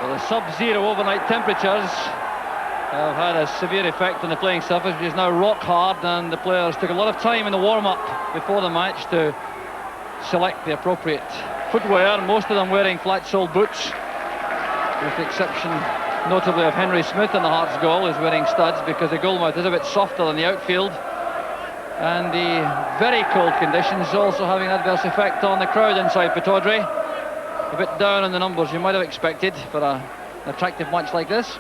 Well, the sub-zero overnight temperatures have had a severe effect on the playing surface, which is now rock hard, and the players took a lot of time in the warm-up before the match to select the appropriate footwear, most of them wearing flat-soled boots, with the exception notably of Henry Smith in the Hearts goal, who's wearing studs because the goalmouth is a bit softer than the outfield, and the very cold conditions also having an adverse effect on the crowd inside Pittodrie. A bit down on the numbers you might have expected for an attractive match like this,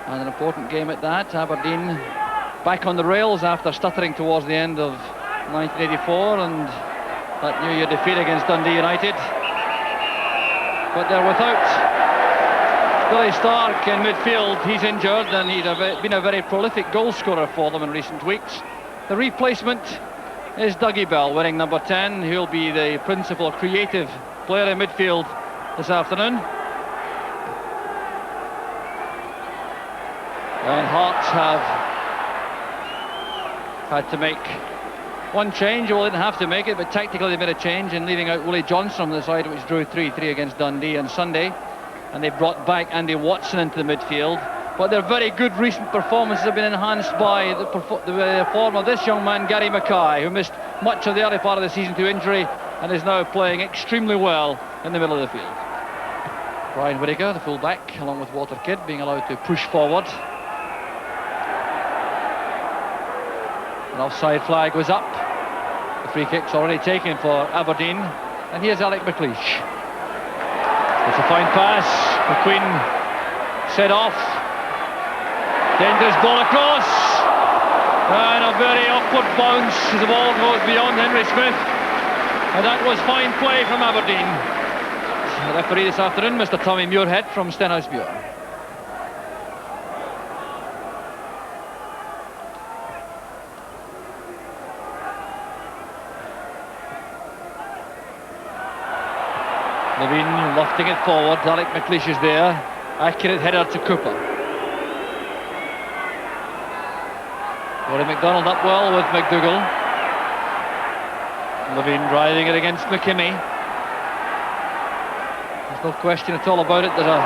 and an important game at that. Aberdeen back on the rails after stuttering towards the end of 1984 and that New Year defeat against Dundee United, but they're without Billy Stark in midfield. He's injured, and he's been a very prolific goal scorer for them in recent weeks. The replacement is Dougie Bell, wearing number 10, who'll be the principal creative player in midfield this afternoon. And Hearts have had to make one change. Well, they didn't have to make it, but tactically they made a change in leaving out Willie Johnson on the side, which drew 3-3 against Dundee on Sunday. And they brought back Andy Watson into the midfield. But their very good recent performances have been enhanced by the form of this young man, Gary Mackay, who missed much of the early part of the season to injury and is now playing extremely well in the middle of the field. Brian Whittaker, the full-back, along with Walter Kidd, being allowed to push forward. An offside flag was up. The free kick's already taken for Aberdeen. And here's Alec McLeish. It's a fine pass. McQueen set off. Dangerous ball across. And a very awkward bounce as the ball goes beyond Henry Smith. And that was fine play from Aberdeen. The referee this afternoon, Mr. Tommy Muirhead from Stenhousemuir. Levine lofting it forward. Alec McLeish is there. Accurate header to Cooper. Rory MacDonald up well with McDougall. Levine driving it against McKimmie. There's no question at all about it. There's a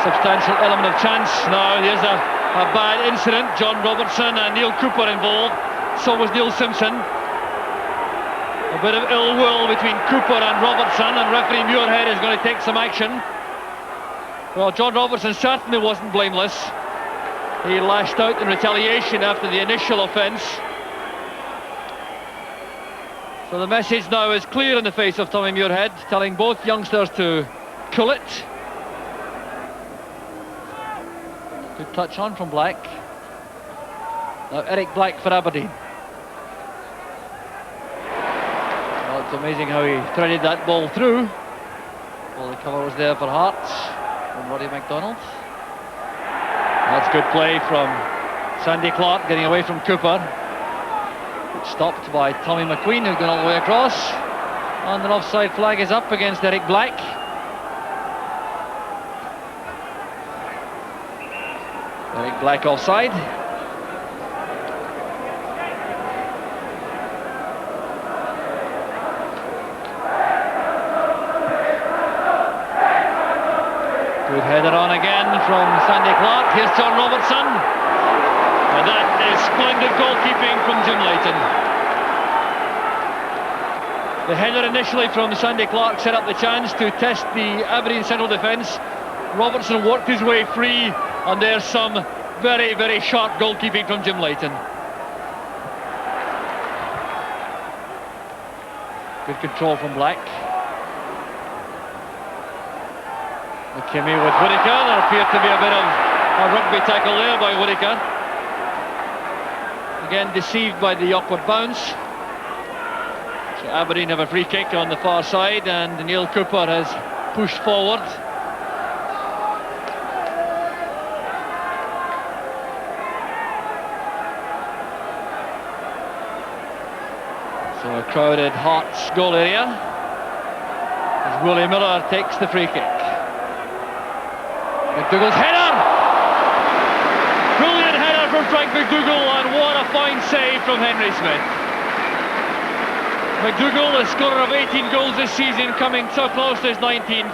substantial element of chance. Now here's a bad incident. John Robertson and Neil Cooper involved. So was Neil Simpson. A bit of ill will between Cooper and Robertson, and referee Muirhead is going to take some action. Well, John Robertson certainly wasn't blameless. He lashed out in retaliation after the initial offence. So the message now is clear in the face of Tommy Muirhead, telling both youngsters to cool it. Good touch on from Black. Now Eric Black for Aberdeen. It's amazing how he threaded that ball through. Well, the cover was there for Hearts from Roddy MacDonald. That's good play from Sandy Clark, getting away from Cooper. Stopped by Tommy McQueen, who's gone all the way across. And an offside flag is up against Eric Black. Eric Black offside. Good header on again from Sandy Clark. Here's John Robertson. And that is splendid goalkeeping from Jim Leighton. The header initially from Sandy Clark set up the chance to test the Aberdeen central defence. Robertson worked his way free, and there's some very, very sharp goalkeeping from Jim Leighton. Good control from Black. McKimmie with Whittaker. There appeared to be a bit of a rugby tackle there by Whittaker. Again deceived by the awkward bounce. So Aberdeen have a free kick on the far side, and Neil Cooper has pushed forward. So a crowded Hearts goal area as Willie Miller takes the free kick. McDougall's header! Brilliant header from Frank McDougall, and what a fine save from Henry Smith. McDougall, the scorer of 18 goals this season, coming so close to his 19th,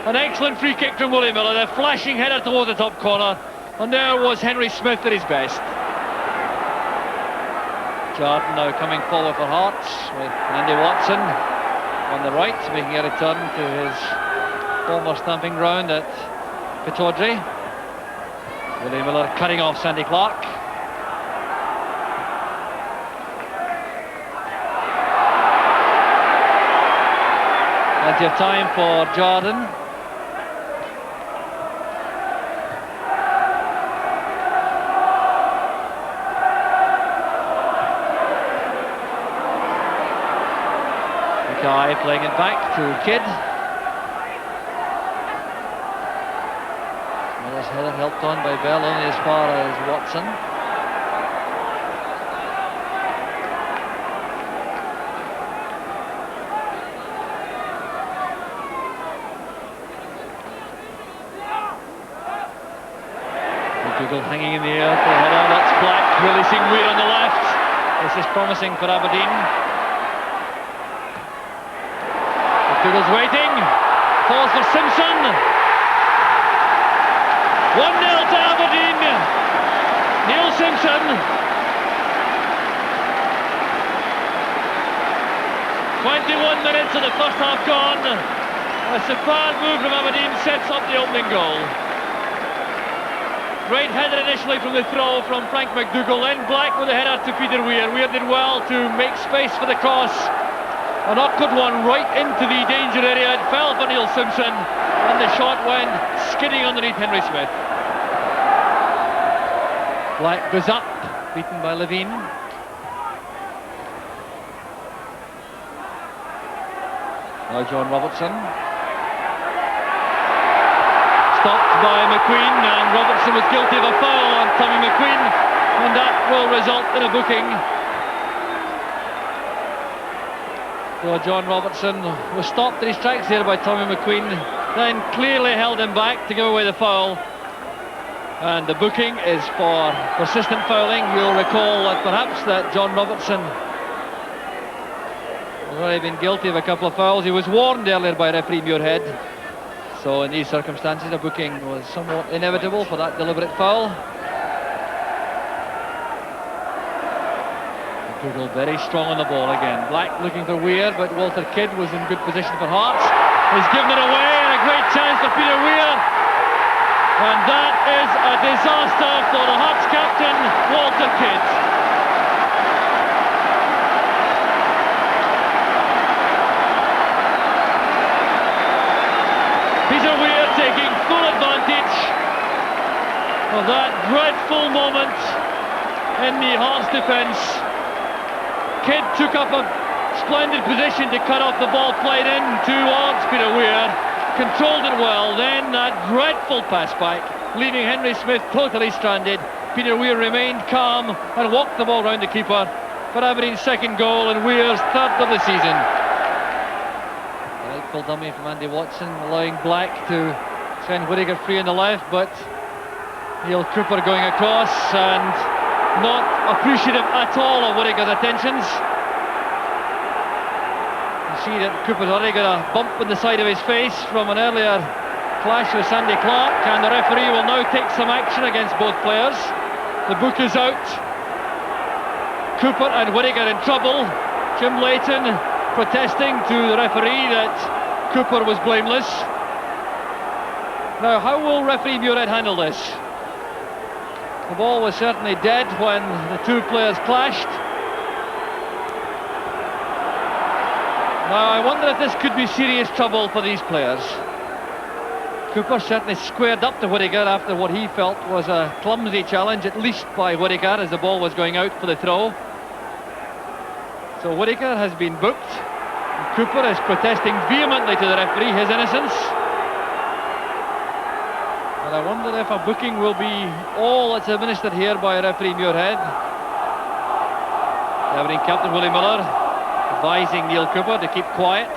An excellent free kick from Willie Miller, the flashing header towards the top corner, and there was Henry Smith at his best. Jordan now coming forward for Hearts with Andy Watson on the right, making a return to his former stamping ground at Pittodrie. Willie Miller cutting off Sandy Clark. Plenty of time for Jordan. Guy playing it back to Kidd. Miller's header helped on by Bell only as far as Watson. Google hanging in the air for a header. That's Black releasing Weir on the left. This is promising for Aberdeen. Dougall's waiting, falls for Simpson. 1-0 to Aberdeen. Neil Simpson. 21 minutes of the first half gone. A superb move from Aberdeen sets up the opening goal. Great header initially from the throw from Frank McDougall, then Black with a header to Peter Weir. Weir did well to make space for the cross. An awkward one right into the danger area. It fell for Neil Simpson, and the shot went skidding underneath Henry Smith. Black goes up, beaten by Levine. Now John Robertson. Stopped by McQueen, and Robertson was guilty of a foul on Tommy McQueen, and that will result in a booking. So John Robertson was stopped in his tracks there by Tommy McQueen, then clearly held him back to give away the foul. And the booking is for persistent fouling. You'll recall that perhaps that John Robertson has already been guilty of a couple of fouls. He was warned earlier by referee Muirhead. So in these circumstances a booking was somewhat inevitable for that deliberate foul. Google very strong on the ball again. Black looking for Weir, but Walter Kidd was in good position for Hearts. He's given it away, and a great chance for Peter Weir. And that is a disaster for the Hearts captain, Walter Kidd. Peter Weir taking full advantage of that dreadful moment in the Hearts defence. Kidd took up a splendid position to cut off the ball played in towards Peter Weir, controlled it well, then that dreadful pass back, leaving Henry Smith totally stranded. Peter Weir remained calm and walked the ball round the keeper for Aberdeen's second goal and Weir's third of the season. Delightful dummy from Andy Watson, allowing Black to send Whittaker free on the left, but Neil Cooper going across and not appreciative at all of Whittaker's attentions. You see that Cooper's already got a bump on the side of his face from an earlier clash with Sandy Clark, and the referee will now take some action against both players. The book is out. Cooper and Whittaker in trouble. Jim Layton protesting to the referee that Cooper was blameless. Now, how will referee Muirhead handle this? The ball was certainly dead when the two players clashed. Now I wonder if this could be serious trouble for these players. Cooper certainly squared up to Whittaker after what he felt was a clumsy challenge, at least by Whittaker, as the ball was going out for the throw. So Whittaker has been booked, and Cooper is protesting vehemently to the referee his innocence. And I wonder if a booking will be all that's administered here by referee Muirhead. The Aberdeen captain Willie Miller advising Neil Cooper to keep quiet.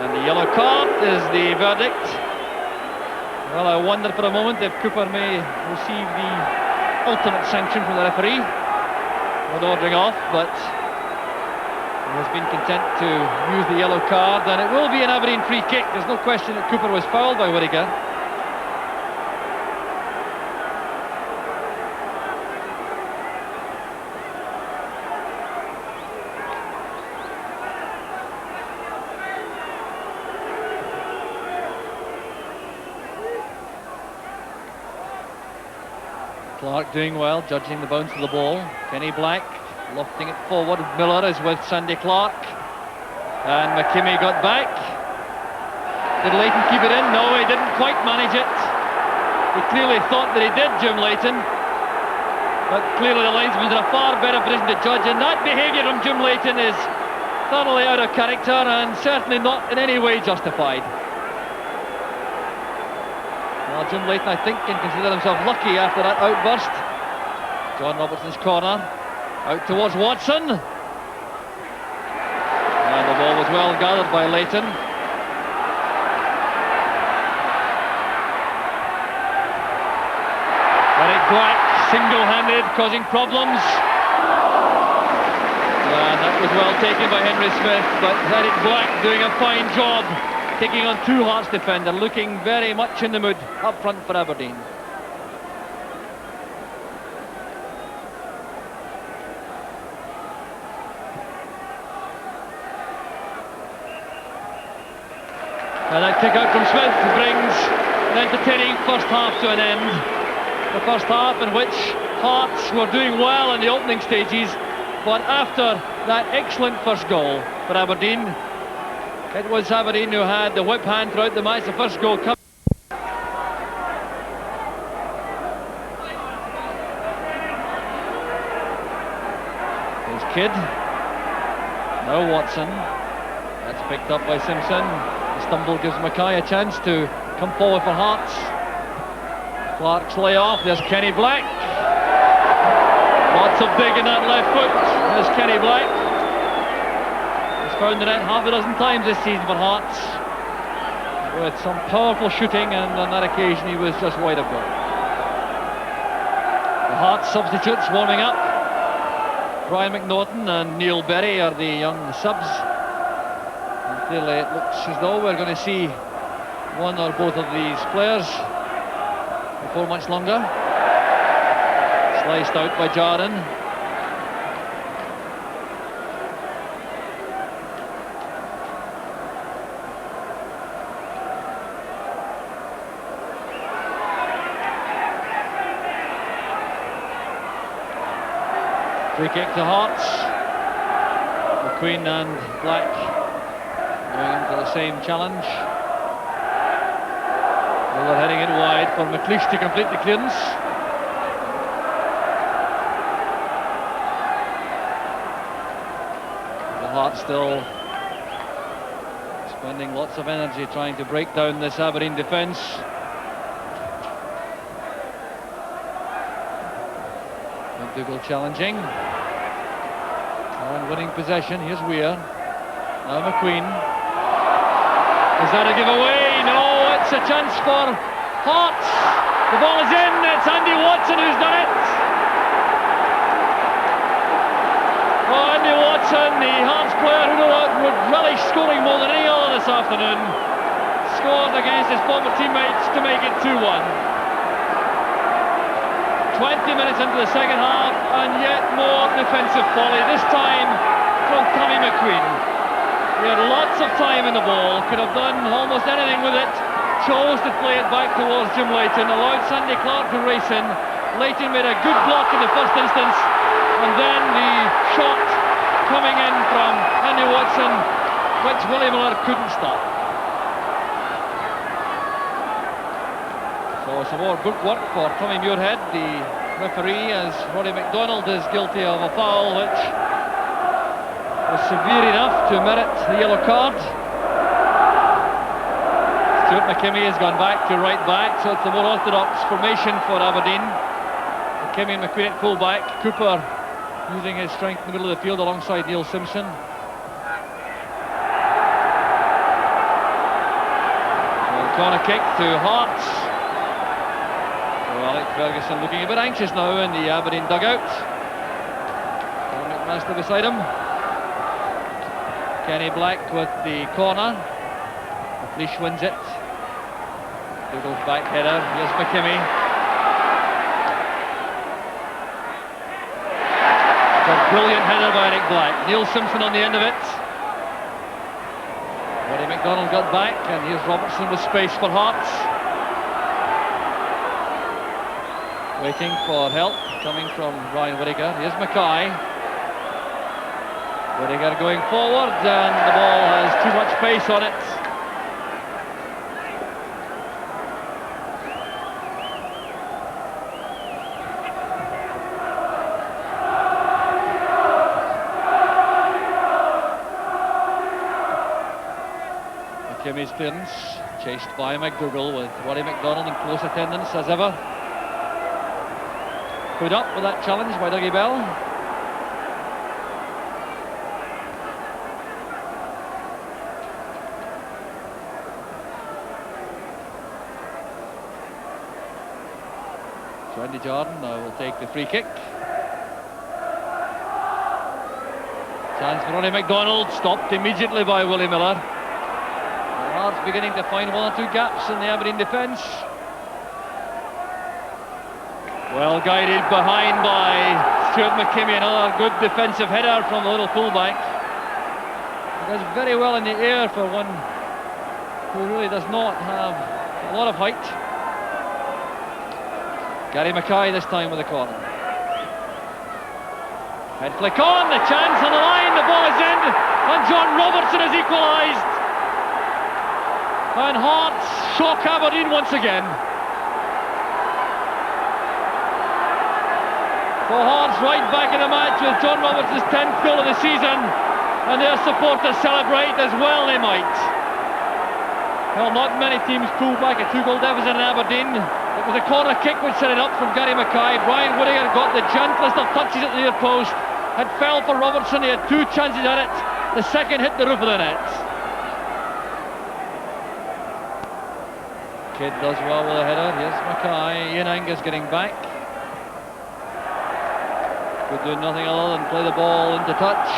And the yellow card is the verdict. Well, I wonder for a moment if Cooper may receive the ultimate sanction from the referee with ordering off, but has been content to use the yellow card, and it will be an Aberdeen free kick. There's no question that Cooper was fouled by Whittaker. Clark doing well, judging the bounce of the ball. Kenny Black lofting it forward. Miller is with Sandy Clark. And McKimmie got back. Did Leighton keep it in? No, he didn't quite manage it. He clearly thought that he did, Jim Leighton. But clearly the linesman's in a far better position to judge. And that behaviour from Jim Leighton is thoroughly out of character and certainly not in any way justified. Well, Jim Leighton, I think, can consider himself lucky after that outburst. John Robertson's corner. Out towards Watson. And the ball was well gathered by Leighton. Eric Black, single-handed, causing problems. And that was well taken by Henry Smith, but Eric Black doing a fine job, taking on two Hearts defender, looking very much in the mood up front for Aberdeen. And that kick out from Smith brings an entertaining first half to an end. The first half in which Hearts were doing well in the opening stages, but after that excellent first goal for Aberdeen, it was Aberdeen who had the whip hand throughout the match. The first goal coming. There's Kidd. Now Watson. That's picked up by Simpson. The stumble gives Mackay a chance to come forward for Hearts. Clark's layoff. There's Kenny Black. Lots of dig in that left foot. There's Kenny Black. He's found the net half a dozen times this season for Hearts, with some powerful shooting, and on that occasion he was just wide of goal. The Hearts substitutes warming up. Brian McNaughton and Neil Berry are the young subs. And clearly it looks as though we're going to see one or both of these players before much longer. Sliced out by Jardine. Free kick to Hearts. McQueen and Black going into the same challenge. Miller heading it wide for McLeish to complete the clearance. The Hearts still spending lots of energy trying to break down this Aberdeen defence. McDougall challenging. And winning possession. Here's Weir. Now McQueen. Is that a giveaway? No, it's a chance for Hearts. The ball is in. It's Andy Watson who's done it. Oh, Andy Watson, the Hearts player who would relish scoring more than any other this afternoon, scored against his former teammates to make it 2-1. 20 minutes into the second half, and yet more defensive folly, this time from Tommy McQueen. He had lots of time in the ball, could have done almost anything with it, chose to play it back towards Jim Leighton, allowed Sandy Clark to race in. Leighton made a good block in the first instance, and then the shot coming in from Andy Watson, which Willie Miller couldn't stop. So some more good work for Tommy Muirhead, the referee, as Roddy McDonald is guilty of a foul which was severe enough to merit the yellow card. Stuart McKimmie has gone back to right back, so it's the more orthodox formation for Aberdeen. McKimmie and McQueen at full back. Cooper using his strength in the middle of the field alongside Neil Simpson. Corner kick to Hearts. Alec Ferguson looking a bit anxious now in the Aberdeen dugout. McMaster beside him. Kenny Black with the corner. Leash wins it. Dougall's back header. Here's McKimmie. A brilliant header by Eric Black. Neil Simpson on the end of it. Roddy McDonald got back, and here's Robertson with space for Hearts. Waiting for help coming from Ryan Whittaker. Here's Mackay. Whittaker going forward, and the ball has too much pace on it. McKimmie's clearance, chased by McDougall with Roddy McDonald in close attendance as ever. Put up with that challenge by Dougie Bell. Randy Jordan now will take the free kick. Chance for Roddy McDonald, stopped immediately by Willie Miller. Hearts beginning to find one or two gaps in the Aberdeen defence. Well guided behind by Stuart McKimmie, another good defensive header from the little fullback. He does very well in the air for one who really does not have a lot of height. Gary Mackay this time with the corner. Head flick on, the chance on the line, the ball is in, and John Robertson has equalised. And Hearts shock Aberdeen once again. For Hearts right back in the match with John Robertson's 10th goal of the season, and their supporters celebrate as well they might. Well, not many teams pulled back a 2-goal deficit in Aberdeen. It was a corner kick which set it up from Gary Mackay. Brian Whittaker got the gentlest of touches at the near post. It fell for Robertson, he had two chances at it. The second hit the roof of the net. Kidd does well with a header. Here's Mackay. Ian Angus getting back. Could do nothing other than play the ball into touch.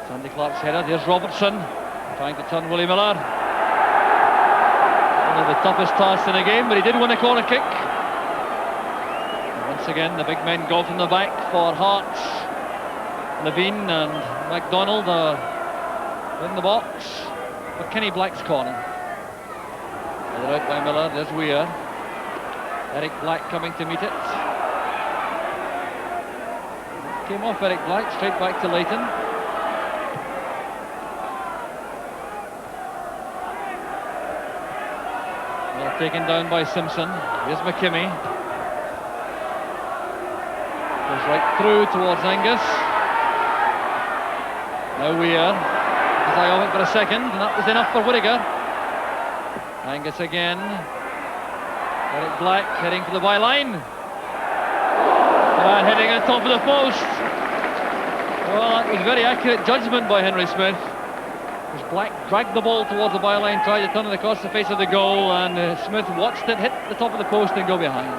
Sandy Clark's header. Here's Robertson trying to turn Willie Miller. One of the toughest tasks in the game, but he did win a corner kick. And once again, the big men go from the back for Hearts. Levine and MacDonald are in the box for Kenny Black's corner. They're out by Miller. There's Weir. Eric Black coming to meet it. Came off Eric Black, straight back to Leighton. Well, taken down by Simpson. Here's McKimmie. Goes right through towards Angus. Now Weir. His eye on it for a second, and that was enough for Whittaker. Angus again. Eric Black heading for the byline. And heading on top of the post. Well, that was very accurate judgment by Henry Smith. As Black dragged the ball towards the byline, tried to turn it across the face of the goal, and Smith watched it hit the top of the post and go behind.